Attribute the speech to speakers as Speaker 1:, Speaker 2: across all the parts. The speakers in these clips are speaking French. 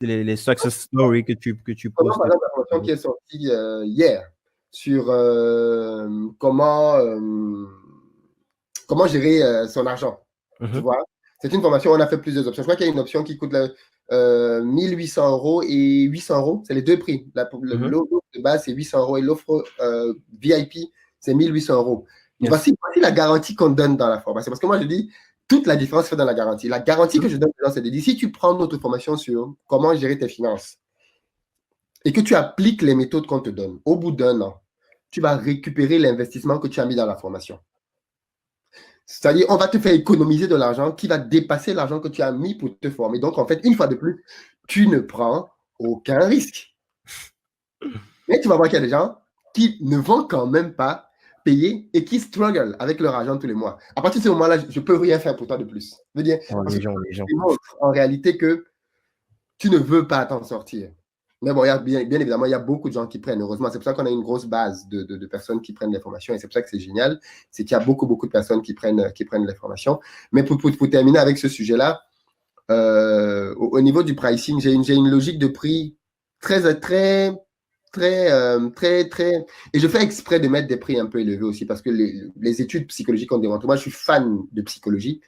Speaker 1: les success stories que tu
Speaker 2: Par
Speaker 1: postes.
Speaker 2: exemple, la formation qui est sortie hier sur comment gérer son argent. Tu
Speaker 1: Mhm,
Speaker 2: vois, c'est une formation, on a fait plusieurs options. Je crois qu'il y a une option qui coûte 1800 euros et 800 euros. C'est les deux prix.
Speaker 1: mhm.
Speaker 2: L'offre de base, c'est 800 euros et l'offre VIP, c'est 1800 euros.
Speaker 1: Yes.
Speaker 2: Voici la garantie qu'on donne dans la formation. Parce que moi, je dis, toute la différence fait dans la garantie. La garantie que
Speaker 1: Mhm.
Speaker 2: je donne aux gens, c'est de dire, si tu prends notre formation sur comment gérer tes finances et que tu appliques les méthodes qu'on te donne, au bout d'un an, tu vas récupérer l'investissement que tu as mis dans la formation. C'est-à-dire, on va te faire économiser de l'argent qui va dépasser l'argent que tu as mis pour te former. Donc, en fait, une fois de plus, tu ne prends aucun risque. Mais tu vas voir qu'il y a des gens qui ne vont quand même pas payer et qui struggle avec leur argent tous les mois. À partir de ce moment-là, je ne peux rien faire pour toi de plus. Je veux dire,
Speaker 1: Oh,
Speaker 2: parce que
Speaker 1: les gens.
Speaker 2: tu démontres en réalité que tu ne veux pas t'en sortir. Mais bon, il y a bien évidemment, il y a beaucoup de gens qui prennent. Heureusement, c'est pour ça qu'on a une grosse base de personnes qui prennent les formations et c'est pour ça que c'est génial. C'est qu'il y a beaucoup de personnes qui prennent les formations. Mais pour terminer avec ce sujet-là, au niveau du pricing, j'ai une logique de prix très, très, très. Et je fais exprès de mettre des prix un peu élevés aussi parce que les études psychologiques ont démontré. Moi, je suis fan de psychologie.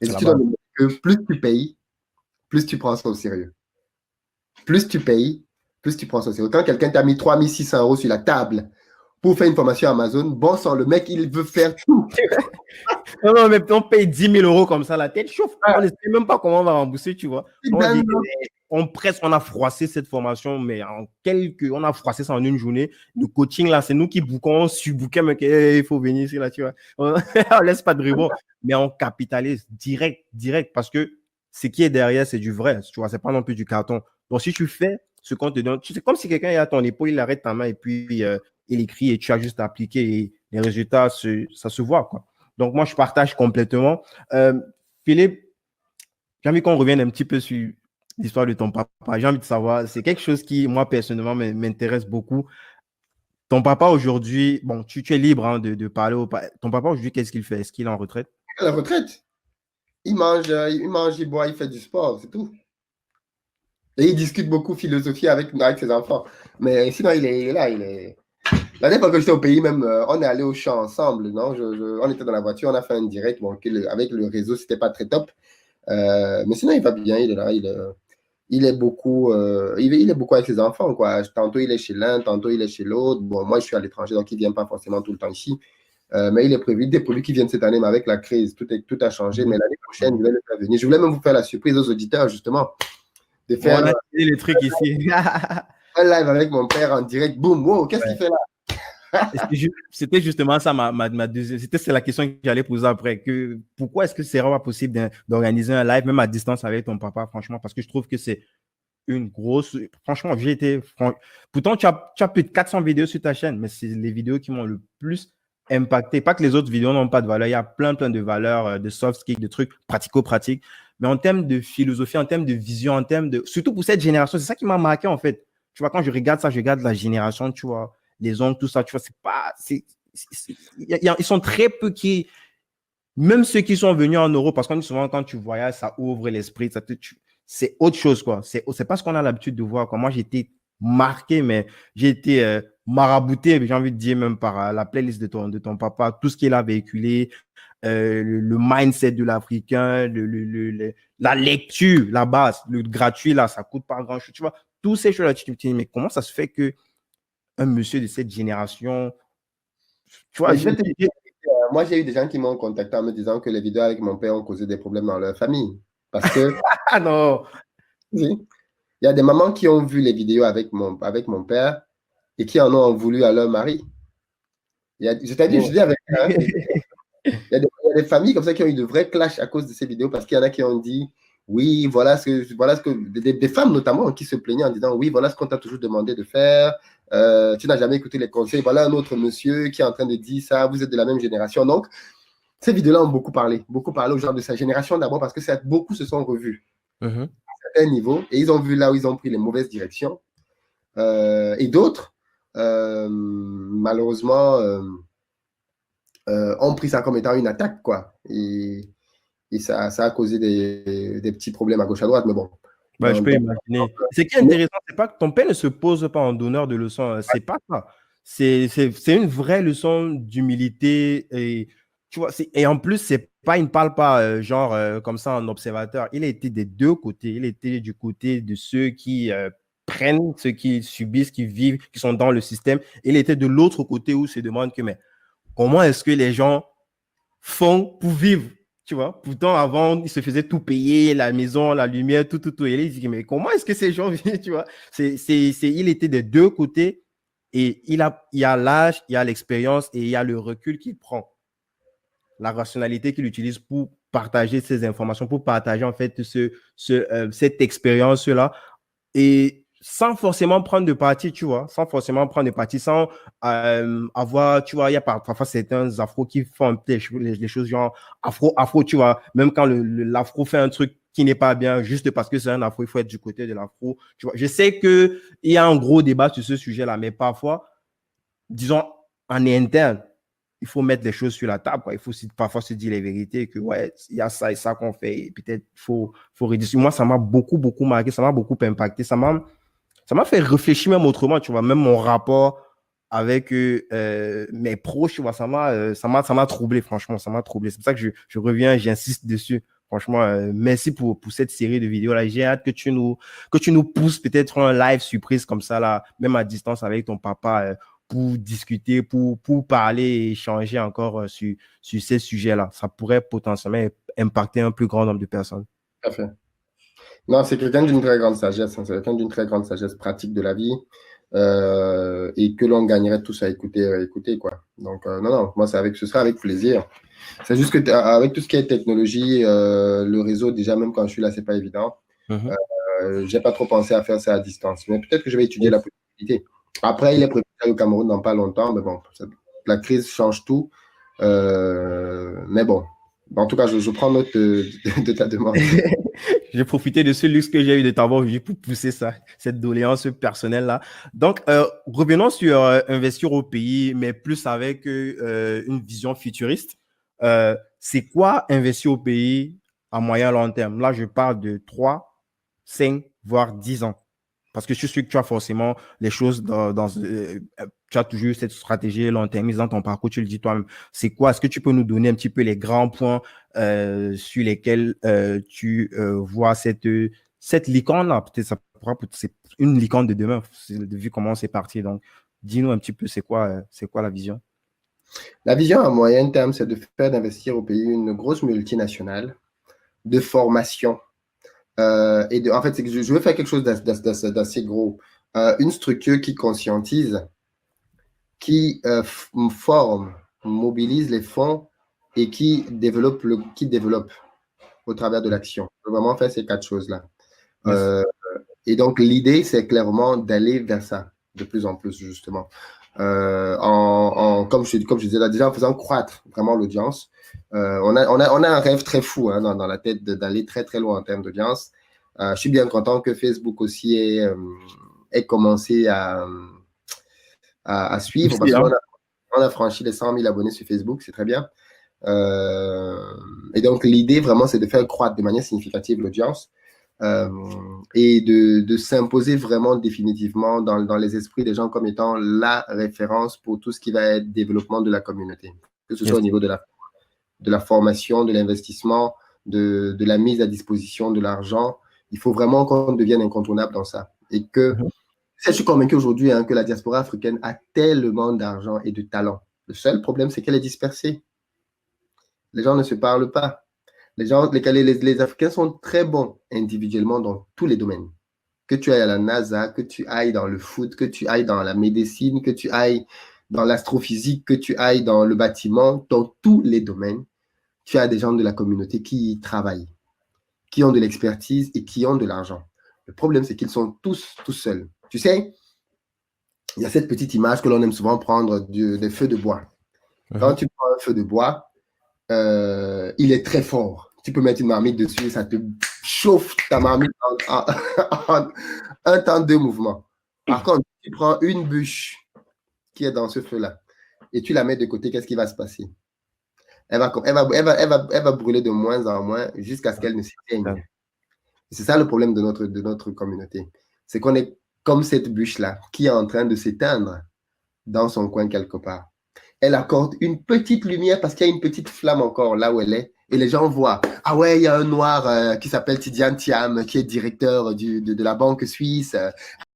Speaker 2: Les
Speaker 1: C'est la
Speaker 2: études ont
Speaker 1: base.
Speaker 2: démontré que plus tu payes, plus tu prends ça au sérieux. Plus tu payes, plus tu prends ça au sérieux. Quand quelqu'un t'a mis 3600 euros sur la table pour faire une formation Amazon, bon sang, le mec, il veut faire tout.
Speaker 1: Non, non, mais on paye 10 000 euros comme ça, la tête chauffe. On ne sait même pas comment on va rembourser, tu vois. On dit, on presse, on a froissé cette formation, mais on a froissé ça en une journée. Le coaching, là, c'est nous qui bouquons, on subbookait, mais il faut venir ici, là, tu vois. On laisse pas de rebond, mais on capitalise direct, parce que ce qui est derrière, c'est du vrai, tu vois, c'est pas non plus du carton. Donc, si tu fais ce qu'on te donne, c'est comme si quelqu'un est à ton épaule, il arrête ta main et puis il écrit et tu as juste à appliquer et les résultats, ça se voit, quoi. Donc, moi, je partage complètement. Euh, Philippe, j'ai envie qu'on revienne un petit peu sur l'histoire de ton papa. J'ai envie de savoir, c'est quelque chose qui, moi, personnellement, m'intéresse beaucoup. Ton papa, aujourd'hui, bon, tu es libre hein, de parler ton papa, aujourd'hui, qu'est-ce qu'il fait? Est-ce qu'il est en retraite?
Speaker 2: À la retraite, il mange, il boit, il fait du sport, c'est tout. Et il discute beaucoup philosophie avec ses enfants. Mais sinon, il est là. La dernière fois que j'étais au pays, même, on est allé au champ ensemble. Non? On était dans la voiture, on a fait un direct. Bon, avec le réseau, c'était pas très top. Mais sinon, il va bien, il est là. Il est beaucoup avec ses enfants. Quoi. Tantôt, il est chez l'un, tantôt, il est chez l'autre. Bon, moi, je suis à l'étranger, donc il ne vient pas forcément tout le temps ici. Mais il est prévu des produits qui viennent cette année, mais avec la crise, tout a changé. Mais
Speaker 1: Mhm.
Speaker 2: l'année prochaine, je
Speaker 1: Mhm.
Speaker 2: vais le faire venir. Je voulais même vous faire la surprise aux auditeurs, justement, de
Speaker 1: Bon, on
Speaker 2: faire
Speaker 1: a dit les trucs ici.
Speaker 2: un live avec mon père en direct. Boum, wow, qu'est-ce qu'il
Speaker 1: Ouais.
Speaker 2: fait là?
Speaker 1: C'était justement ça ma deuxième. C'est la question que j'allais poser après. Pourquoi est-ce que c'est vraiment possible d'organiser un live, même à distance avec ton papa, franchement? Parce que je trouve que c'est une grosse. Franchement, pourtant, tu as plus de 400 vidéos sur ta chaîne, mais c'est les vidéos qui m'ont le plus impacté. Pas que les autres vidéos n'ont pas de valeur. Il y a plein de valeurs, de soft skills, de trucs pratico-pratiques. Mais en termes de philosophie, en termes de vision, en termes de. Surtout pour cette génération, c'est ça qui m'a marqué, en fait. Tu vois, quand je regarde ça, je regarde la génération, tu vois, les oncles, tout ça, tu vois, c'est pas. Ils sont très peu qui. Même ceux qui sont venus en Europe, parce qu'on dit souvent, quand tu voyages, ça ouvre l'esprit, c'est autre chose, quoi. C'est pas ce qu'on a l'habitude de voir, quoi. Moi, j'ai été marqué, mais j'ai été marabouté, j'ai envie de dire, même par la playlist de ton papa, tout ce qu'il a véhiculé, le mindset de l'Africain, la lecture, la base, le gratuit, là, ça coûte pas grand-chose. Tu vois, tous ces choses-là, tu te dis, mais comment ça se fait que un monsieur de cette génération, tu vois,
Speaker 2: Mais je vais te dire, moi, j'ai eu des gens qui m'ont contacté en me disant que les vidéos avec mon père ont causé des problèmes dans leur famille. Parce que,
Speaker 1: ah non,
Speaker 2: oui, il y a des mamans qui ont vu les vidéos avec mon père et qui en ont voulu à leur mari. C'est-à-dire, je
Speaker 1: bon.
Speaker 2: dis avec hein, il y a des familles comme ça qui ont eu de vrais clashs à cause de ces vidéos parce qu'il y en a qui ont dit oui, voilà ce que des femmes notamment qui se plaignaient en disant oui, voilà ce qu'on t'a toujours demandé de faire. Tu n'as jamais écouté les conseils. Voilà un autre monsieur qui est en train de dire ça. Vous êtes de la même génération. Donc, ces vidéos-là ont beaucoup parlé aux gens de sa génération d'abord parce que beaucoup se sont revus
Speaker 1: Mhm.
Speaker 2: à un niveau et ils ont vu là où ils ont pris les mauvaises directions. Et d'autres, malheureusement, ont pris ça comme étant une attaque, quoi. Et ça a causé des petits problèmes à gauche à droite, mais bon.
Speaker 1: Bah, je peux imaginer. Ce qui est intéressant, c'est pas que ton père ne se pose pas en donneur de leçons. C'est pas ça. C'est une vraie leçon d'humilité. Et, tu vois, et en plus, c'est pas, il ne parle pas genre comme ça en observateur. Il a été des deux côtés. Il était du côté de ceux qui prennent, ceux qui subissent, qui vivent, qui sont dans le système. Il était de l'autre côté où se demande que, mais comment est-ce que les gens font pour vivre, tu vois? Pourtant, avant, ils se faisaient tout payer, la maison, la lumière, tout, tout, tout. Et là, il dit, mais comment est-ce que ces gens vivent, tu vois? Il était des deux côtés et il y a l'âge, il y a l'expérience et il y a le recul qu'il prend, la rationalité qu'il utilise pour partager ces informations, pour partager en fait cette expérience-là et sans forcément prendre de parti, tu vois, sans forcément prendre de parti, sans avoir, tu vois, il y a parfois certains afros qui font les choses genre afro, tu vois, même quand l'afro fait un truc qui n'est pas bien, juste parce que c'est un afro, il faut être du côté de l'afro, tu vois. Je sais qu'il y a un gros débat sur ce sujet-là, mais parfois, disons, en interne, il faut mettre les choses sur la table, quoi. Il faut parfois se dire les vérités que, ouais, il y a ça et ça qu'on fait, et peut-être faut réduire. Moi, ça m'a beaucoup, beaucoup marqué, ça m'a beaucoup impacté, ça m'a fait réfléchir même autrement, tu vois, même mon rapport avec mes proches, tu vois, ça m'a troublé, franchement, ça m'a troublé. C'est pour ça que je reviens, j'insiste dessus. Franchement, merci pour cette série de vidéos là. J'ai hâte que tu nous pousses peut-être un live surprise comme ça là, même à distance avec ton papa, pour discuter, pour parler et échanger encore sur ces sujets-là. Ça pourrait potentiellement impacter un plus grand nombre de personnes.
Speaker 2: Tout à fait. Non, c'est quelqu'un d'une très grande sagesse, hein. C'est quelqu'un d'une très grande sagesse pratique de la vie et que l'on gagnerait tous à écouter, quoi. Donc, non, non, moi, ce sera avec plaisir. C'est juste que avec tout ce qui est technologie, le réseau, déjà, même quand je suis là, c'est pas évident. J'ai pas trop pensé à faire ça à distance, mais peut-être que je vais étudier la possibilité. Après, il est prévu au Cameroun dans pas longtemps, mais bon, la crise change tout. Mais bon, en tout cas, je prends note de ta demande.
Speaker 1: J'ai profité de ce luxe que j'ai eu de t'avoir vu pour pousser ça, cette doléance personnelle-là. Donc, revenons sur investir au pays, mais plus avec une vision futuriste. C'est quoi investir au pays à moyen long terme? Là, je parle de 3, 5, voire 10 ans. Parce que je suis sûr que tu as forcément les choses tu as toujours cette stratégie long terme dans ton parcours, tu le dis toi-même. C'est quoi? Est-ce que tu peux nous donner un petit peu les grands points sur lesquels tu vois cette licorne-là? Peut-être c'est une licorne de demain, vu comment c'est parti. Donc, dis-nous un petit peu, c'est quoi la vision?
Speaker 2: La vision à moyen terme, c'est de faire d'investir au pays une grosse multinationale de formation. En fait, c'est que je veux faire quelque chose d'assez gros. Une structure qui conscientise, qui forme, mobilise les fonds et qui développe au travers de l'action. Je veux vraiment faire ces 4 choses-là. Et donc, l'idée, c'est clairement d'aller vers ça de plus en plus, justement. Comme je disais là, déjà en faisant croître vraiment l'audience. On a un rêve très fou hein, dans la tête d'aller très, très loin en termes d'audience. Je suis bien content que Facebook aussi ait commencé à suivre parce qu'on a franchi les 100 000 abonnés sur Facebook, c'est très bien. Et donc, l'idée vraiment, c'est de faire croître de manière significative l'audience. Et de s'imposer vraiment définitivement dans les esprits des gens comme étant la référence pour tout ce qui va être développement de la communauté, que ce soit au niveau de la formation, de l'investissement, de la mise à disposition de l'argent. Il faut vraiment qu'on devienne incontournable dans ça. Et que je suis convaincu aujourd'hui hein, que la diaspora africaine a tellement d'argent et de talent. Le seul problème, c'est qu'elle est dispersée. Les gens ne se parlent pas. Les Africains sont très bons individuellement dans tous les domaines. Que tu ailles à la NASA, que tu ailles dans le foot, que tu ailles dans la médecine, que tu ailles dans l'astrophysique, que tu ailles dans le bâtiment, dans tous les domaines, tu as des gens de la communauté qui y travaillent, qui ont de l'expertise et qui ont de l'argent. Le problème, c'est qu'ils sont tous seuls. Tu sais, il y a cette petite image que l'on aime souvent prendre des feux de bois. Quand tu prends un feu de bois, il est très fort. Tu peux mettre une marmite dessus, ça te chauffe ta marmite en un temps, 2 mouvements. Par contre, tu prends une bûche qui est dans ce feu-là et tu la mets de côté, qu'est-ce qui va se passer? Elle va brûler de moins en moins jusqu'à ce qu'elle ne s'éteigne. C'est ça le problème de notre communauté. C'est qu'on est comme cette bûche-là qui est en train de s'éteindre dans son coin quelque part. Elle accorde une petite lumière parce qu'il y a une petite flamme encore là où elle est. Et les gens voient, ah ouais, il y a un noir qui s'appelle Tidiane Thiam, qui est directeur de la banque suisse.